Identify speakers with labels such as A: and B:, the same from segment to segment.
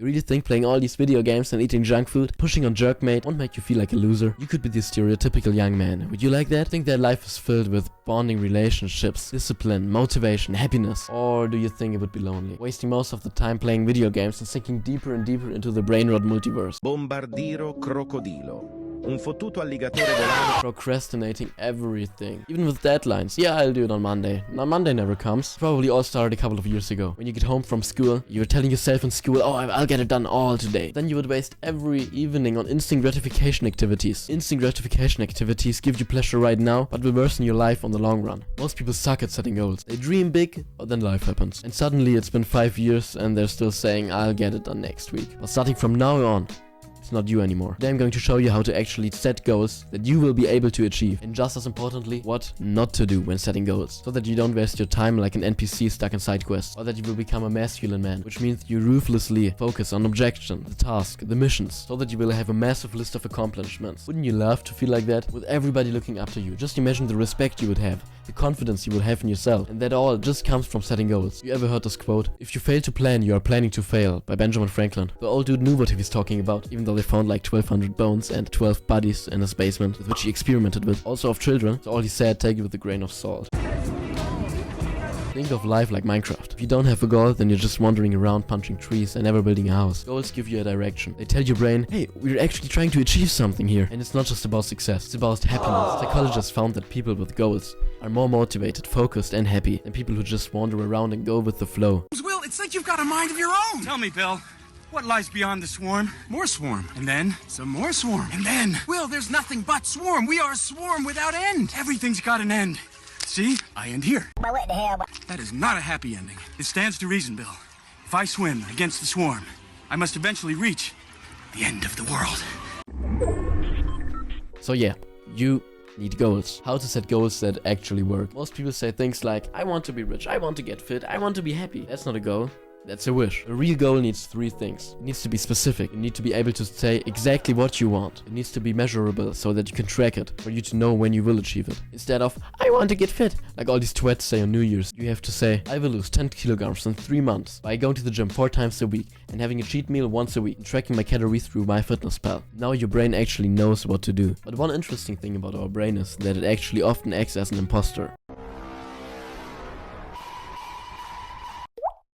A: You really think playing all these video games and eating junk food, pushing on jerkmate won't make you feel like a loser? You could be the stereotypical young man. Would you like that? Think that life is filled with bonding relationships, discipline, motivation, happiness? Or do you think it would be lonely? Wasting most of the time playing video games and sinking deeper and deeper into the brain rot multiverse.
B: Bombardiro crocodilo. Un fottuto alligatore volante.
A: Procrastinating everything. Even with deadlines. Yeah, I'll do it on Monday. Now Monday never comes. Probably all started a couple of years ago. When you get home from school, you're telling yourself in school, oh, I'll get it done all today. Then you would waste every evening on instant gratification activities. Instant gratification activities give you pleasure right now, but will worsen your life on the long run. Most people suck at setting goals. They dream big, but then life happens. And suddenly it's been 5 years and they're still saying, I'll get it done next week. But starting from now on, it's not you anymore. Today I'm going to show you how to actually set goals that you will be able to achieve. And just as importantly, what not to do when setting goals. So that you don't waste your time like an NPC stuck in side quests. Or that you will become a masculine man. Which means you ruthlessly focus on objections, the task, the missions. So that you will have a massive list of accomplishments. Wouldn't you love to feel like that? With everybody looking up to you. Just imagine the respect you would have. The confidence you will have in yourself. And that all just comes from setting goals. You ever heard this quote? If you fail to plan, you are planning to fail. By Benjamin Franklin. The old dude knew what he was talking about. Even though they found like 1200 bones and 12 bodies in his basement with which he experimented with. Also of children. So all he said, take it with a grain of salt. Think of life like Minecraft. If you don't have a goal, then you're just wandering around punching trees and never building a house. Goals give you a direction. They tell your brain, hey, we're actually trying to achieve something here. And it's not just about success, it's about happiness. Psychologists found that people with goals are more motivated, focused and happy than people who just wander around and go with the flow.
C: Will, it's like you've got a mind of your own. Tell me, Bill, what lies beyond the swarm? More swarm. And then some more swarm. And then, Will, there's nothing but swarm. We are a swarm without end. Everything's got an end. See? I end here.
D: But what the hell?
C: That is not a happy ending. It stands to reason, Bill. If I swim against the swarm, I must eventually reach the end of the world.
A: So yeah, you need goals. How to set goals that actually work. Most people say things like, I want to be rich, I want to get fit, I want to be happy. That's not a goal. That's a wish. A real goal needs 3 things. It needs to be specific. You need to be able to say exactly what you want. It needs to be measurable so that you can track it, for you to know when you will achieve it. Instead of, I want to get fit, like all these twats say on New Year's. You have to say, I will lose 10 kilograms in 3 months by going to the gym 4 times a week and having a cheat meal once a week and tracking my calories through MyFitnessPal. Now your brain actually knows what to do. But one interesting thing about our brain is that it actually often acts as an imposter.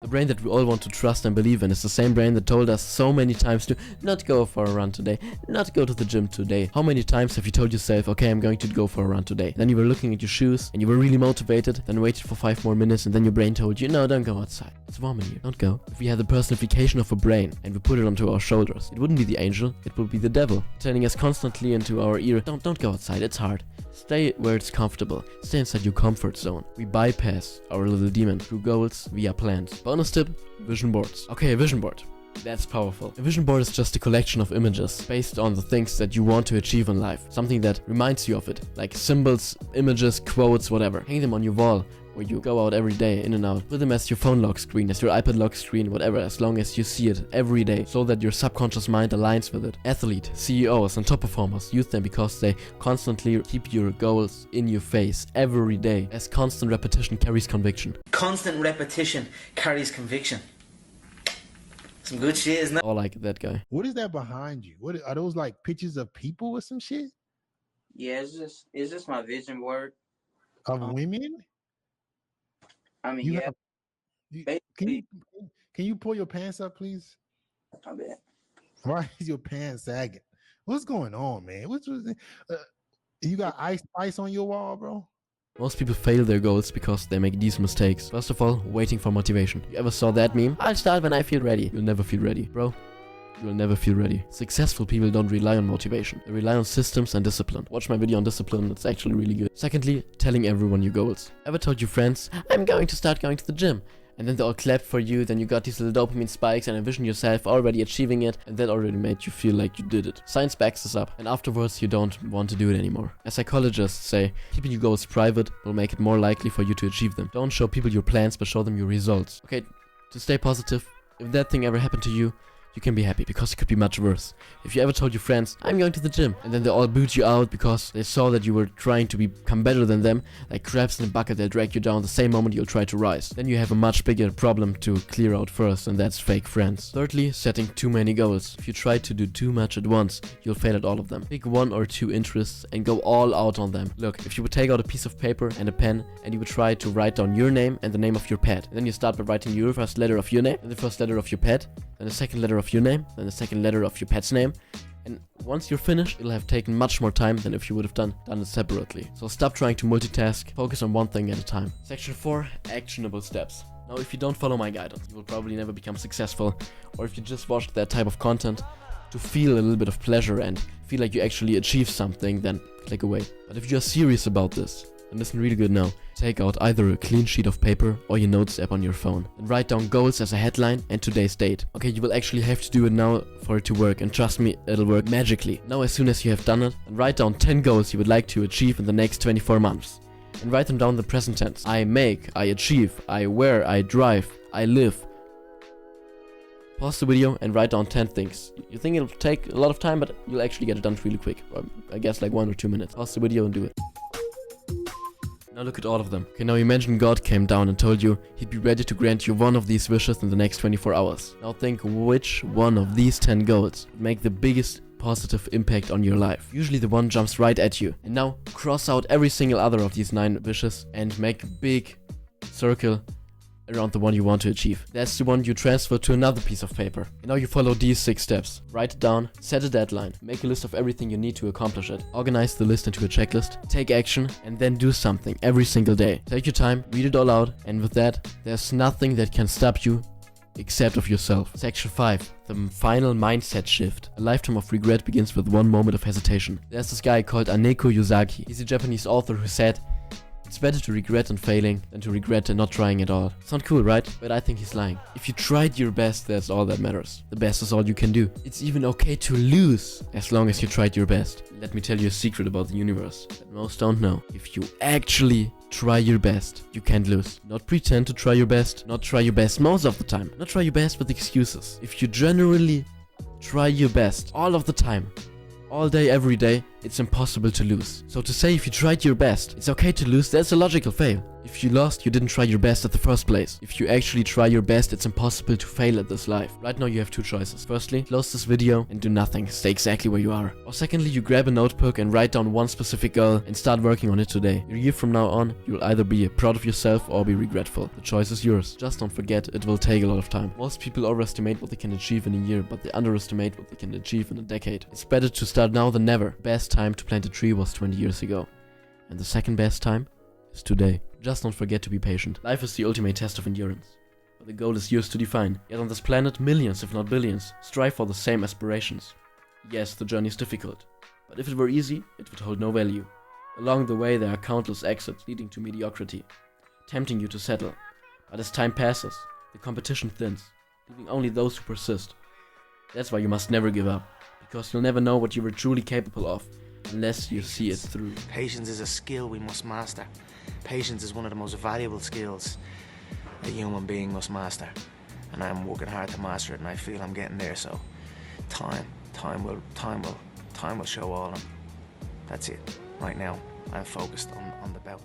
A: The brain that we all want to trust and believe in is the same brain that told us so many times to not go for a run today, not go to the gym today. How many times have you told yourself, okay, I'm going to go for a run today? Then you were looking at your shoes and you were really motivated, then waited for 5 more minutes and then your brain told you, no, don't go outside. It's warm in here, don't go. If we had the personification of a brain and we put it onto our shoulders, it wouldn't be the angel, it would be the devil, telling us constantly into our ear, don't go outside, it's hard. Stay where it's comfortable. Stay inside your comfort zone. We bypass our little demon through goals via plans. Bonus tip, vision boards. Okay, a vision board. That's powerful. A vision board is just a collection of images based on the things that you want to achieve in life. Something that reminds you of it. Like symbols, images, quotes, whatever. Hang them on your wall where you go out every day, in and out. Put them as your phone lock screen, as your iPad lock screen, whatever, as long as you see it every day, so that your subconscious mind aligns with it. Athlete, CEOs, and top performers use them because they constantly keep your goals in your face every day, as constant repetition carries conviction.
E: Constant repetition carries conviction. Some good shit, isn't it?
A: Or like that guy.
F: What is that behind you? What are those, like pictures of people or some shit?
G: Yeah, it's just my vision board.
F: Of women?
G: I mean, yeah.
F: Can you pull your pants up, please?
G: I bet.
F: Why is your pants sagging? What's going on, man? You got ice on your wall, bro?
A: Most people fail their goals because they make these mistakes. First of all, waiting for motivation. You ever saw that meme? I'll start when I feel ready. You'll never feel ready, bro. You'll never feel ready. Successful people don't rely on motivation. They rely on systems and discipline. Watch my video on discipline, it's actually really good. Secondly, telling everyone your goals. Ever told your friends, I'm going to start going to the gym? And then they all clapped for you, then you got these little dopamine spikes and envision yourself already achieving it, and that already made you feel like you did it. Science backs this up, and afterwards you don't want to do it anymore. As psychologists say, keeping your goals private will make it more likely for you to achieve them. Don't show people your plans, but show them your results. Okay, to stay positive, if that thing ever happened to you, you can be happy, because it could be much worse. If you ever told your friends, I'm going to the gym, and then they all boot you out because they saw that you were trying to become better than them, like crabs in a bucket, they'll drag you down the same moment you'll try to rise. Then you have a much bigger problem to clear out first, and that's fake friends. Thirdly, setting too many goals. If you try to do too much at once, you'll fail at all of them. Pick 1 or 2 interests and go all out on them. Look, if you would take out a piece of paper and a pen and you would try to write down your name and the name of your pet, and then you start by writing your first letter of your name, then the first letter of your pet, then the second letter of your name, then the second letter of your pet's name, and once you're finished, it'll have taken much more time than if you would have done it separately. So stop trying to multitask, focus on one thing at a time. Section 4, actionable steps. Now, if you don't follow my guidance, you will probably never become successful, or if you just watched that type of content to feel a little bit of pleasure and feel like you actually achieved something, then click away. But if you're serious about this, and listen really good now, take out either a clean sheet of paper or your notes app on your phone and write down goals as a headline and today's date. Okay, you will actually have to do it now for it to work, and trust me, it'll work magically. Now, as soon as you have done it, and write down 10 goals you would like to achieve in the next 24 months. And write them down in the present tense. I make, I achieve, I wear, I drive, I live. Pause the video and write down 10 things. You think it'll take a lot of time, but you'll actually get it done really quick. Or I guess like 1 or 2 minutes. Pause the video and do it. Now look at all of them. Okay, now imagine God came down and told you he'd be ready to grant you one of these wishes in the next 24 hours. Now think which one of these 10 goals would make the biggest positive impact on your life. Usually the one jumps right at you. And now cross out every single other of these 9 wishes and make a big circle around the one you want to achieve. That's the one you transfer to another piece of paper. And now you follow these 6 steps. Write it down, set a deadline, make a list of everything you need to accomplish it, organize the list into a checklist, take action, and then do something every single day. Take your time, read it all out, and with that, there's nothing that can stop you except of yourself. Section 5. The final mindset shift. A lifetime of regret begins with one moment of hesitation. There's this guy called Aneko Yuzaki. He's a Japanese author who said, it's better to regret on failing than to regret and not trying at all. Sound cool, right? But I think he's lying. If you tried your best, that's all that matters. The best is all you can do. It's even okay to lose as long as you tried your best. Let me tell you a secret about the universe that most don't know. If you actually try your best, you can't lose. Not pretend to try your best, not try your best most of the time, not try your best with excuses. If you generally try your best all of the time, all day, every day, it's impossible to lose. So to say if you tried your best, it's okay to lose, that's a logical fail. If you lost, you didn't try your best at the first place. If you actually try your best, it's impossible to fail at this life. Right now you have 2 choices. Firstly, close this video and do nothing. Stay exactly where you are. Or secondly, you grab a notebook and write down one specific goal and start working on it today. A year from now on, you'll either be proud of yourself or be regretful. The choice is yours. Just don't forget, it will take a lot of time. Most people overestimate what they can achieve in a year, but they underestimate what they can achieve in a decade. It's better to start now than never. Best time to plant a tree was 20 years ago. And the second best time is today. Just don't forget to be patient. Life is the ultimate test of endurance. But the goal is yours to define. Yet on this planet, millions, if not billions, strive for the same aspirations. Yes, the journey is difficult. But if it were easy, it would hold no value. Along the way, there are countless exits leading to mediocrity, tempting you to settle. But as time passes, the competition thins, leaving only those who persist. That's why you must never give up. Because you'll never know what you were truly capable of unless you see it through.
D: Patience is a skill we must master. Patience is one of the most valuable skills a human being must master. And I'm working hard to master it, and I feel I'm getting there, so time will show all of them. That's it. Right now, I'm focused on the belt.